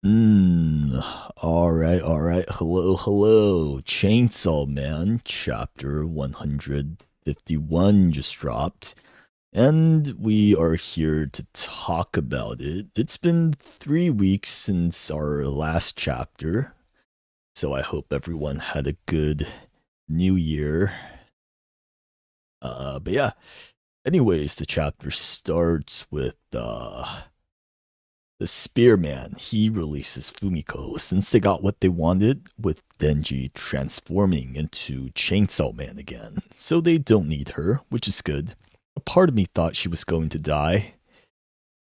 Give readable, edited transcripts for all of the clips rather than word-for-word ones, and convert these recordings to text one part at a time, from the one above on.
Alright. Hello. Chainsaw Man, chapter 151 just dropped. And we are here to talk about it. It's been 3 weeks since our last chapter, so I hope everyone had a good new year. But yeah, anyways, the chapter starts with the Spearman, he releases Fumiko since they got what they wanted, with Denji transforming into Chainsaw Man again. So they don't need her, which is good. A part of me thought she was going to die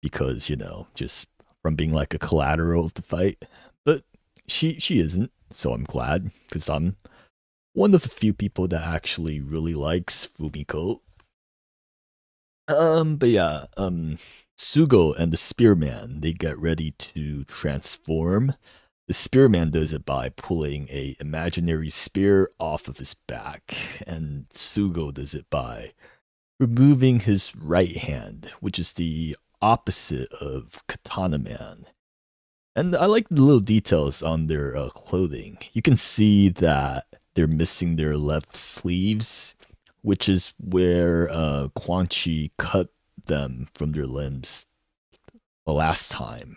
because, just from being like a collateral of the fight. But she isn't, so I'm glad because I'm one of the few people that actually really likes Fumiko. But yeah, Sugo and the Spearman, they get ready to transform. The Spearman does it by pulling a imaginary spear off of his back, and Sugo does it by removing his right hand, which is the opposite of Katana Man. And I like the little details on their clothing. You can see that they're missing their left sleeves, which is where Quan Chi cut them from their limbs the last time.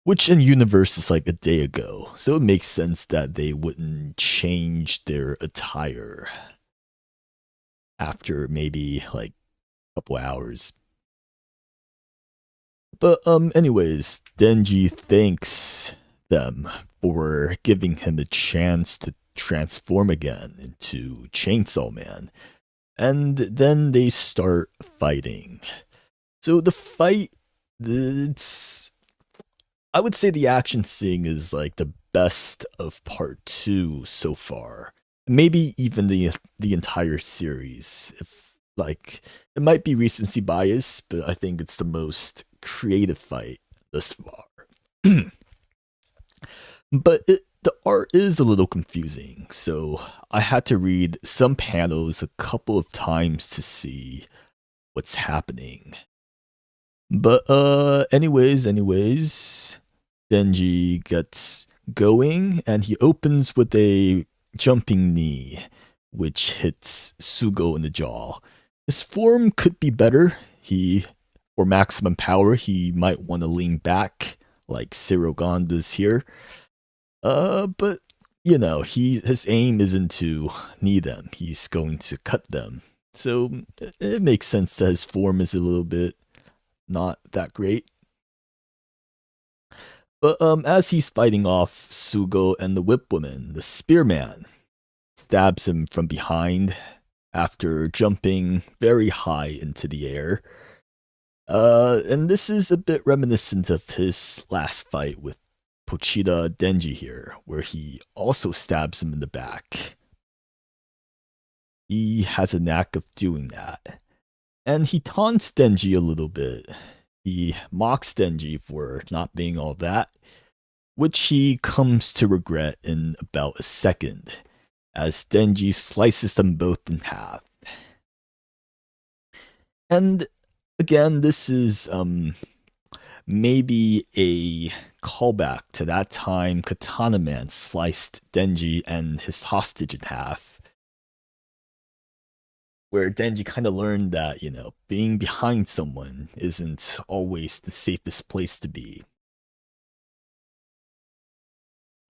Which in universe is like a day ago, so it makes sense that they wouldn't change their attire after maybe like a couple hours. But anyways, Denji thanks them for giving him a chance to transform again into Chainsaw Man. And then they start fighting. So the fight, it's I would say the action scene is like the best of part two so far. Maybe even the entire series. If like it might be recency bias, but I think it's the most creative fight thus far. But the art is a little confusing, so I had to read some panels a couple of times to see what's happening. But anyways, Denji gets going and he opens with a jumping knee, which hits Sugo in the jaw. His form could be better. For maximum power, he might want to lean back like Sirogan does here. But his aim isn't to knee them. He's going to cut them. So it makes sense that his form is a little bit not that great. But as he's fighting off Sugo and the Whip Woman, the Spearman stabs him from behind after jumping very high into the air. And this is a bit reminiscent of his last fight with Pochita Denji here, where he also stabs him in the back. He has a knack of doing that. And he taunts Denji a little bit. He mocks Denji for not being all that, which he comes to regret in about a second, as Denji slices them both in half. And again, this is maybe a callback to that time Katana Man sliced Denji and his hostage in half, where Denji kind of learned that, being behind someone isn't always the safest place to be.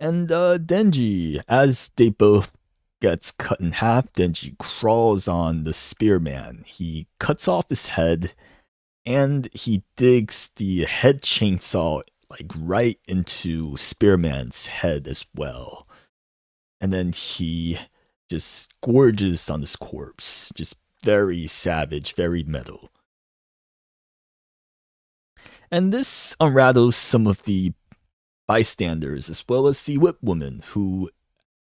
And Denji, as they both gets cut in half, Denji crawls on the spearman. He cuts off his head and he digs the head chainsaw like right into Spearman's head as well. And then he just gorges on his corpse. Just very savage, very metal. And this unrattles some of the bystanders as well as the whip woman who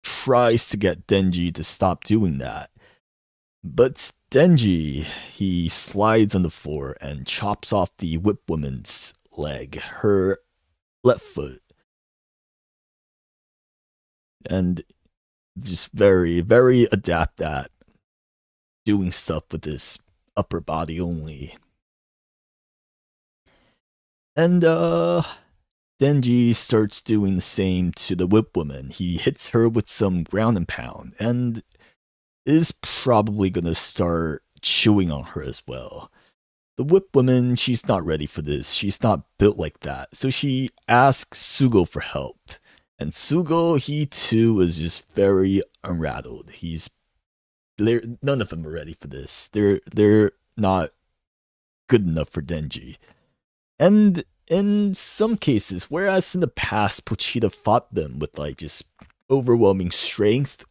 tries to get Denji to stop doing that. But Denji, he slides on the floor and chops off the whip woman's leg, her left foot. And just very, very adept at doing stuff with his upper body only. And Denji starts doing the same to the whip woman. He hits her with some ground and pound and is probably gonna start chewing on her as well. The whip woman, she's not ready for this. She's not built like that. So she asks Sugo for help. And Sugo, he too is just very unrattled. None of them are ready for this. They're not good enough for Denji. And in some cases, whereas in the past Pochita fought them with like just overwhelming strength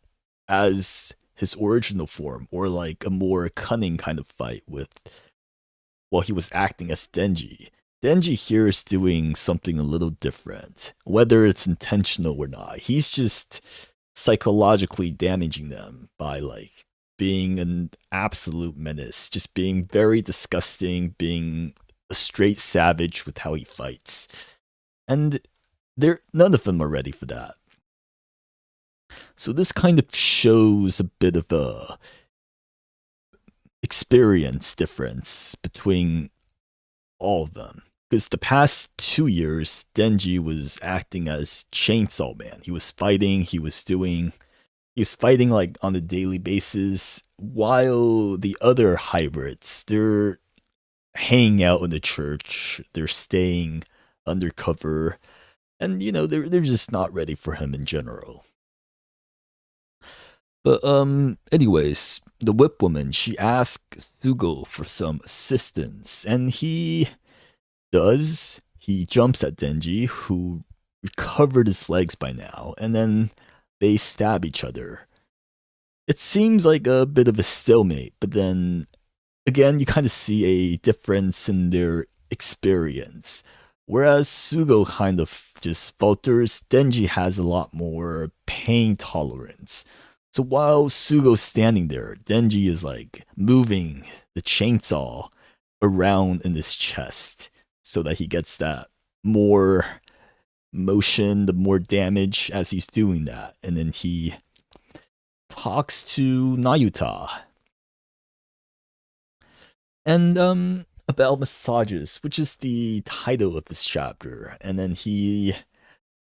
as his original form, or like a more cunning kind of fight with while he was acting as Denji. Denji here is doing something a little different, whether it's intentional or not. He's just psychologically damaging them by like being an absolute menace, just being very disgusting, being a straight savage with how he fights. And none of them are ready for that. So this kind of shows a bit of a experience difference between all of them. Because the past 2 years, Denji was acting as Chainsaw Man. He was fighting like on a daily basis, while the other hybrids, they're hanging out in the church, they're staying undercover, and they're just not ready for him in general. But anyways, the whip woman, she asks Sugo for some assistance, and he does. He jumps at Denji, who recovered his legs by now, and then they stab each other. It seems like a bit of a stalemate, but then again, you kind of see a difference in their experience. Whereas Sugo kind of just falters, Denji has a lot more pain tolerance. So while Sugo's standing there, Denji is like moving the chainsaw around in his chest so that he gets that more motion, the more damage as he's doing that. And then he talks to Nayuta. And about massages, which is the title of this chapter. And then he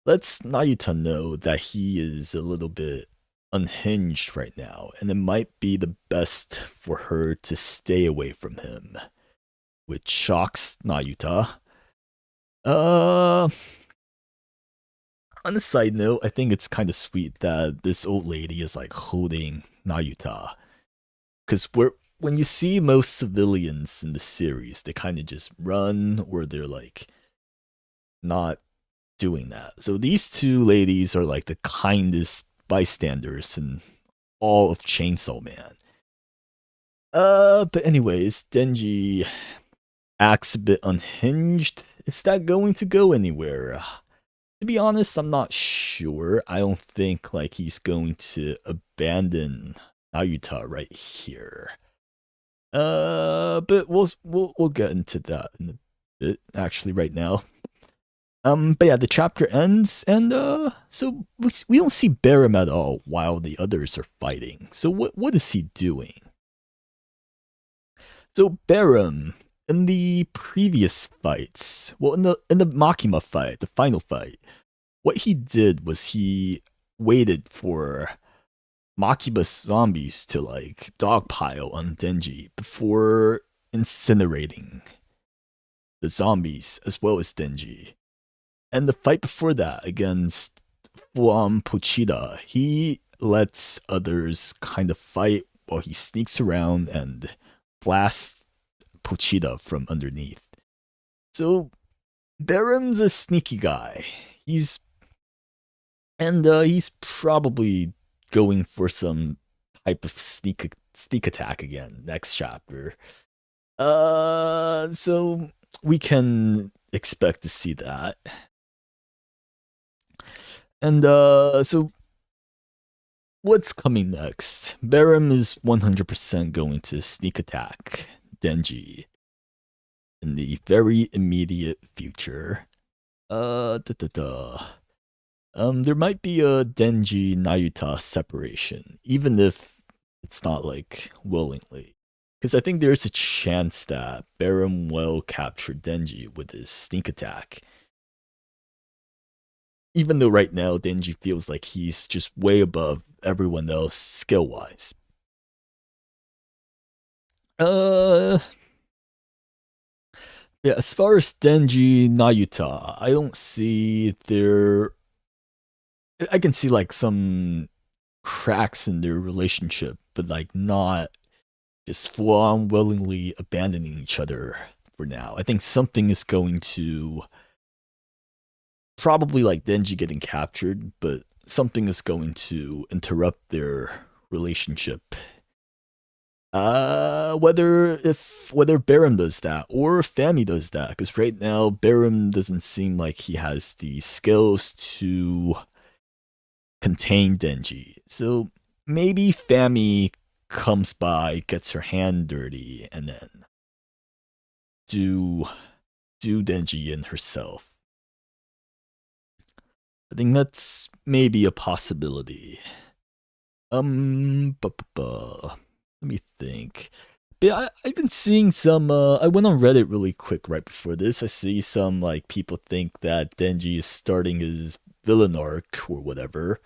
lets Nayuta know that he is a little bit unhinged right now, and it might be the best for her to stay away from him, which shocks Nayuta. On a side note, I think it's kind of sweet that this old lady is like holding Nayuta, because when you see most civilians in the series, they kind of just run, or they're like not doing that. So these two ladies are like the kindest bystanders in all of Chainsaw Man. But anyways, Denji acts a bit unhinged. Is that going to go anywhere? To be honest, I'm not sure. I don't think like he's going to abandon Nayuta right here. But we'll get into that in a bit, actually, right now. But yeah, the chapter ends, and so we don't see Barem at all while the others are fighting. So what is he doing? So Barem, in the previous fights, well, in the Makima fight, the final fight, what he did was he waited for Makima's zombies to like dogpile on Denji before incinerating the zombies as well as Denji. And the fight before that against Pochita, he lets others kind of fight while he sneaks around and blasts Pochita from underneath. So Barem's a sneaky guy. He's probably going for some type of sneak attack again next chapter. So we can expect to see that. And so what's coming next? Barem is 100% going to sneak attack Denji in the very immediate future. There might be a Denji Nayuta separation, even if it's not like willingly. Because I think there's a chance that Barem will capture Denji with his sneak attack. even though right now Denji feels like he's just way above everyone else skill wise. Uh, yeah, as far as Denji Nayuta, I don't see their. I can see like some cracks in their relationship, but like not just full on willingly abandoning each other for now. I think something is going to probably like Denji getting captured, but something is going to interrupt their relationship. Whether Barum does that or Fami does that, because right now Barum doesn't seem like he has the skills to contain Denji. So maybe Fami comes by, gets her hand dirty, and then do Denji in herself. I think that's maybe a possibility. Let me think. But I've been seeing some. I went on Reddit really quick right before this. I see some like people think that Denji is starting his villain arc or whatever.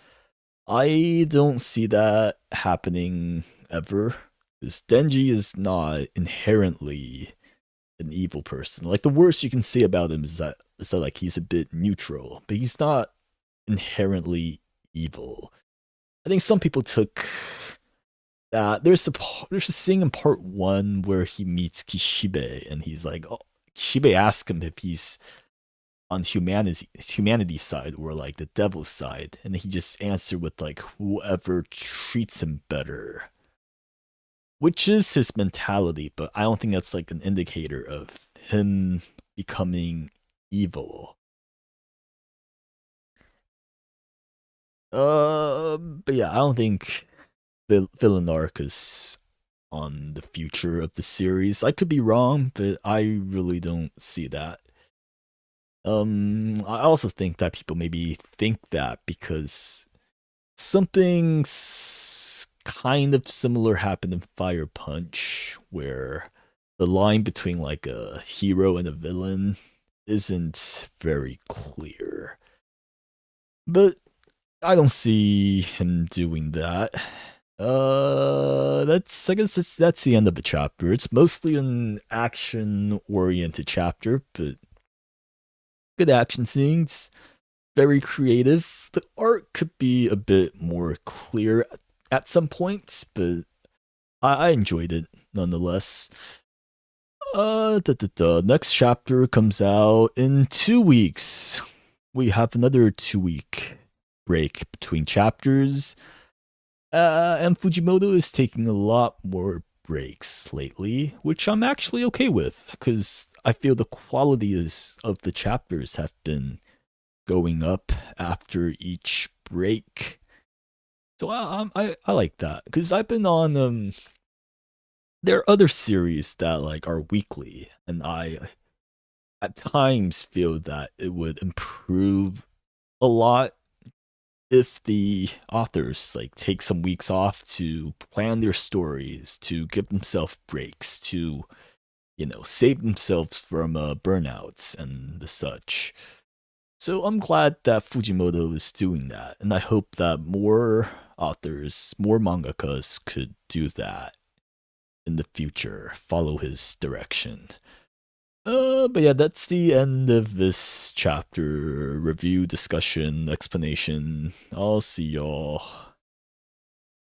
I don't see that happening ever. Because Denji is not inherently an evil person. Like the worst you can say about him is that like he's a bit neutral, but he's not inherently evil. I think some people took that. There's a scene in part one where he meets Kishibe, and he's like, oh, Kishibe asks him if he's on humanity's side or like the devil's side, and he just answered with like whoever treats him better, which is his mentality. But I don't think that's like an indicator of him becoming evil. But yeah, I don't think villain arc is on the future of the series. I could be wrong, but I really don't see that. I also think that people maybe think that because something kind of similar happened in Fire Punch, where the line between like a hero and a villain isn't very clear. But I don't see him doing that. That's I guess that's the end of the chapter. It's mostly an action-oriented chapter, but good action scenes, very creative. The art could be a bit more clear at some points, but I enjoyed it nonetheless. Next chapter comes out in 2 weeks. We have another 2 week break between chapters. And Fujimoto is taking a lot more breaks lately, which I'm actually okay with, because I feel the quality of the chapters have been going up after each break. So I like that, because I've been on there are other series that like are weekly, and I at times feel that it would improve a lot if the authors like take some weeks off to plan their stories, to give themselves breaks, to save themselves from burnouts and the such. So I'm glad that Fujimoto is doing that, and I hope that more authors, more mangakas could do that in the future, follow his direction. But yeah, that's the end of this chapter review, discussion, explanation. I'll see y'all